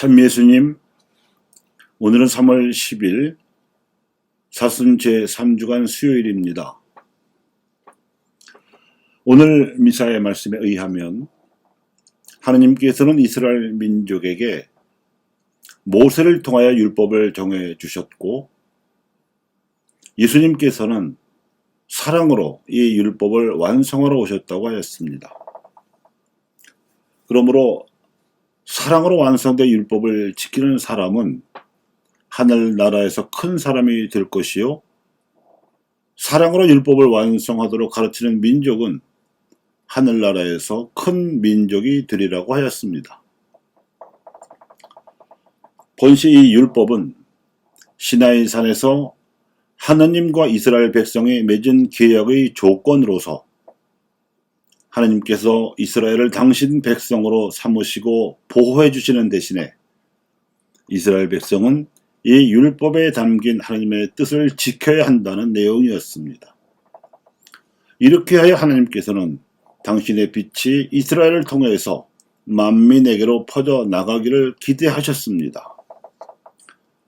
참 예수님, 오늘은 3월 10일 사순 제3주간 수요일입니다. 오늘 미사의 말씀에 의하면 하느님께서는 이스라엘 민족에게 모세를 통하여 율법을 정해 주셨고, 예수님께서는 사랑으로 이 율법을 완성하러 오셨다고 하였습니다. 그러므로 사랑으로 완성된 율법을 지키는 사람은 하늘나라에서 큰 사람이 될 것이요, 사랑으로 율법을 완성하도록 가르치는 민족은 하늘나라에서 큰 민족이 되리라고 하였습니다. 본시 이 율법은 시나이산에서 하느님과 이스라엘 백성이 맺은 계약의 조건으로서 하느님께서 이스라엘을 당신 백성으로 삼으시고 보호해 주시는 대신에 이스라엘 백성은 이 율법에 담긴 하느님의 뜻을 지켜야 한다는 내용이었습니다. 이렇게 하여 하느님께서는 당신의 빛이 이스라엘을 통해서 만민에게로 퍼져 나가기를 기대하셨습니다.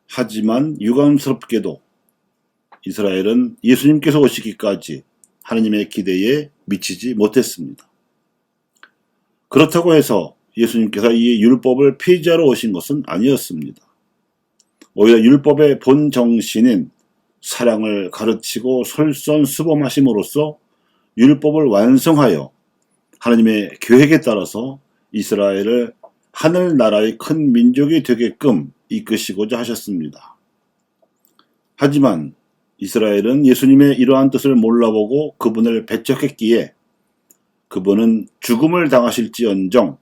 하지만 유감스럽게도 이스라엘은 예수님께서 오시기까지 하느님의 기대에 미치지 못했습니다. 그렇다고 해서 예수님께서 이 율법을 폐지하러 오신 것은 아니었습니다. 오히려 율법의 본 정신인 사랑을 가르치고 솔선수범하심으로써 율법을 완성하여 하느님의 계획에 따라서 이스라엘을 하늘나라의 큰 민족이 되게끔 이끄시고자 하셨습니다. 하지만 이스라엘은 예수님의 이러한 뜻을 몰라보고 그분을 배척했기에 그분은 죽음을 당하실지언정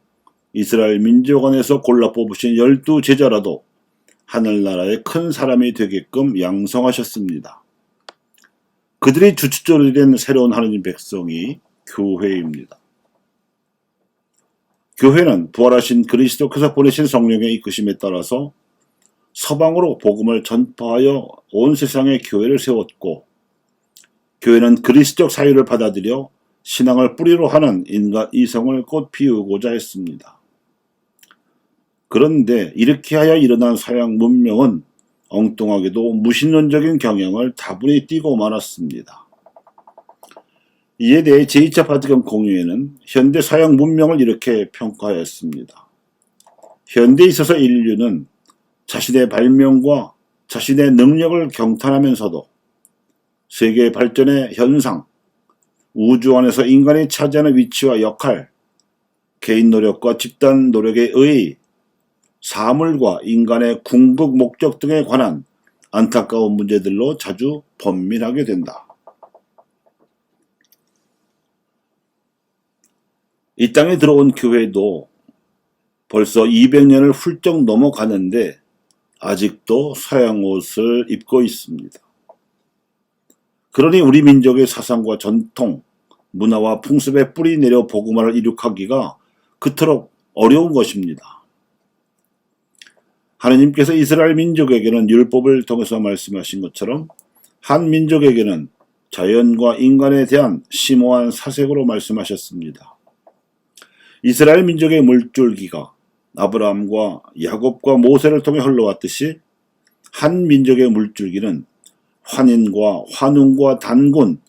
이스라엘 민족 안에서 골라 뽑으신 12제자라도 하늘나라의 큰 사람이 되게끔 양성하셨습니다. 그들이 주춧돌이 된 새로운 하느님 백성이 교회입니다. 교회는 부활하신 그리스도께서 보내신 성령의 이끄심에 따라서 서방으로 복음을 전파하여 온 세상에 교회를 세웠고, 교회는 그리스도적 사유를 받아들여 신앙을 뿌리로 하는 인간 이성을 꽃 피우고자 했습니다. 그런데 이렇게 하여 일어난 서양 문명은 엉뚱하게도 무신론적인 경향을 다분히 띠고 말았습니다. 이에 대해 제2차 바티칸 공의회는 현대 서양 문명을 이렇게 평가하였습니다. 현대에 있어서 인류는 자신의 발명과 자신의 능력을 경탄하면서도 세계 발전의 현상, 우주 안에서 인간이 차지하는 위치와 역할, 개인 노력과 집단 노력에 의해 사물과 인간의 궁극 목적 등에 관한 안타까운 문제들로 자주 번민하게 된다. 이 땅에 들어온 교회도 벌써 200년을 훌쩍 넘어가는데 아직도 서양 옷을 입고 있습니다. 그러니 우리 민족의 사상과 전통, 문화와 풍습에 뿌리 내려 복음화를 이룩하기가 그토록 어려운 것입니다. 하느님께서 이스라엘 민족에게는 율법을 통해서 말씀하신 것처럼 한 민족에게는 자연과 인간에 대한 심오한 사색으로 말씀하셨습니다. 이스라엘 민족의 물줄기가 아브라함과 야곱과 모세를 통해 흘러왔듯이 한 민족의 물줄기는 환인과 환웅과 단군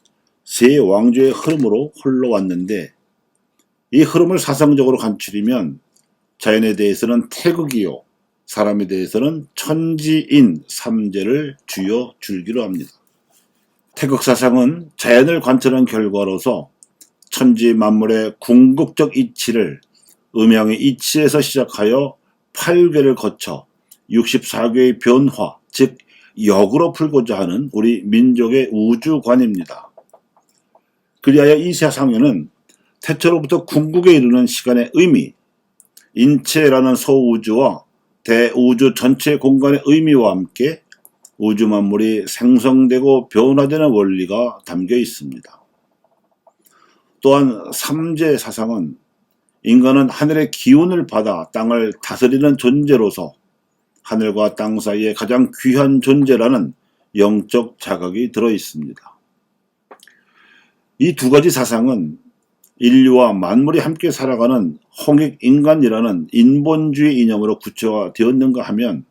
세 왕조의 흐름으로 흘러왔는데, 이 흐름을 사상적으로 간추리면 자연에 대해서는 태극이요, 사람에 대해서는 천지인 삼재를 주요 줄기로 합니다. 태극사상은 자연을 관찰한 결과로서 천지 만물의 궁극적 이치를 음양의 이치에서 시작하여 8괴를 거쳐 64괴의 변화, 즉 역으로 풀고자 하는 우리 민족의 우주관입니다. 그리하여 이 사상에는 태초로부터 궁극에 이르는 시간의 의미, 인체라는 소우주와 대우주 전체 공간의 의미와 함께 우주 만물이 생성되고 변화되는 원리가 담겨 있습니다. 또한 삼재 사상은 인간은 하늘의 기운을 받아 땅을 다스리는 존재로서 하늘과 땅 사이에 가장 귀한 존재라는 영적 자각이 들어 있습니다. 이 두 가지 사상은 인류와 만물이 함께 살아가는 홍익인간이라는 인본주의 이념으로 구체화되었는가 하면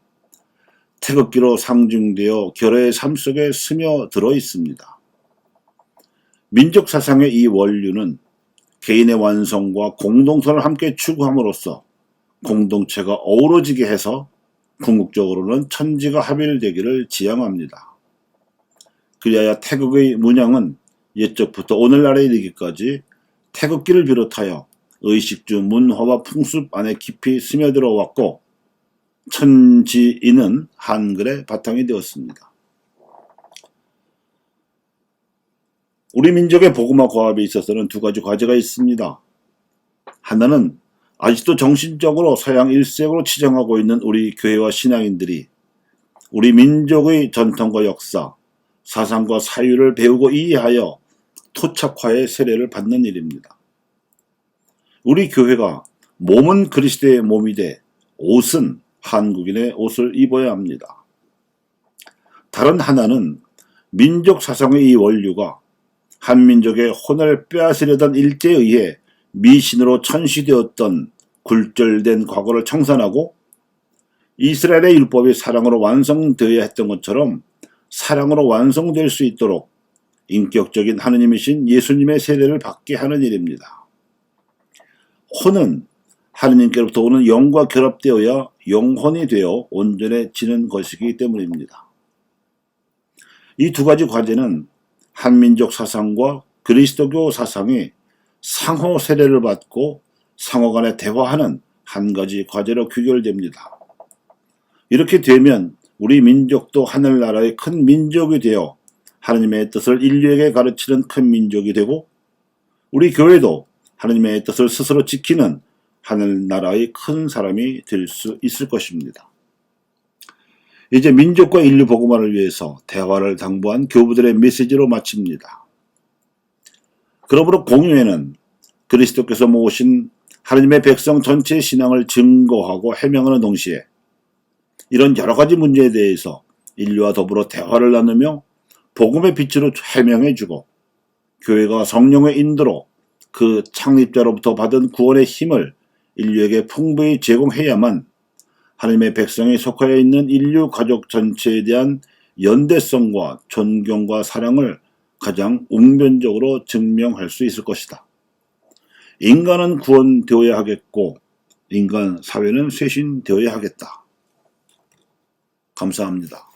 태극기로 상징되어 결의 삶 속에 스며들어 있습니다. 민족 사상의 이 원류는 개인의 완성과 공동선을 함께 추구함으로써 공동체가 어우러지게 해서 궁극적으로는 천지가 합일되기를 지향합니다. 그리하여 태극의 문양은 옛적부터 오늘날에 이르기까지 태극기를 비롯하여 의식주 문화와 풍습 안에 깊이 스며들어 왔고 천지인은 한글의 바탕이 되었습니다. 우리 민족의 복음화 과업에 있어서는 두 가지 과제가 있습니다. 하나는 아직도 정신적으로 서양 일색으로 치장하고 있는 우리 교회와 신앙인들이 우리 민족의 전통과 역사, 사상과 사유를 배우고 이해하여 토착화의 세례를 받는 일입니다. 우리 교회가 몸은 그리스도의 몸이 돼 옷은 한국인의 옷을 입어야 합니다. 다른 하나는 민족 사상의 이 원류가 한민족의 혼을 빼앗으려던 일제에 의해 미신으로 천시되었던 굴절된 과거를 청산하고 이스라엘의 율법이 사랑으로 완성되어야 했던 것처럼 사랑으로 완성될 수 있도록 인격적인 하느님이신 예수님의 세례를 받게 하는 일입니다. 혼은 하느님께로부터 오는 영과 결합되어야 영혼이 되어 온전해지는 것이기 때문입니다. 이 두 가지 과제는 한민족 사상과 그리스도교 사상이 상호 세례를 받고 상호 간에 대화하는 한 가지 과제로 귀결됩니다. 이렇게 되면 우리 민족도 하늘나라의 큰 민족이 되어 하느님의 뜻을 인류에게 가르치는 큰 민족이 되고 우리 교회도 하느님의 뜻을 스스로 지키는 하늘나라의 큰 사람이 될 수 있을 것입니다. 이제 민족과 인류 복음화를 위해서 대화를 당부한 교부들의 메시지로 마칩니다. 그러므로 공유회는 그리스도께서 모으신 하느님의 백성 전체의 신앙을 증거하고 해명하는 동시에 이런 여러 가지 문제에 대해서 인류와 더불어 대화를 나누며 복음의 빛으로 해명해주고 교회가 성령의 인도로 그 창립자로부터 받은 구원의 힘을 인류에게 풍부히 제공해야만 하나님의 백성에 속하여 있는 인류 가족 전체에 대한 연대성과 존경과 사랑을 가장 웅변적으로 증명할 수 있을 것이다. 인간은 구원되어야 하겠고 인간 사회는 쇄신되어야 하겠다. 감사합니다.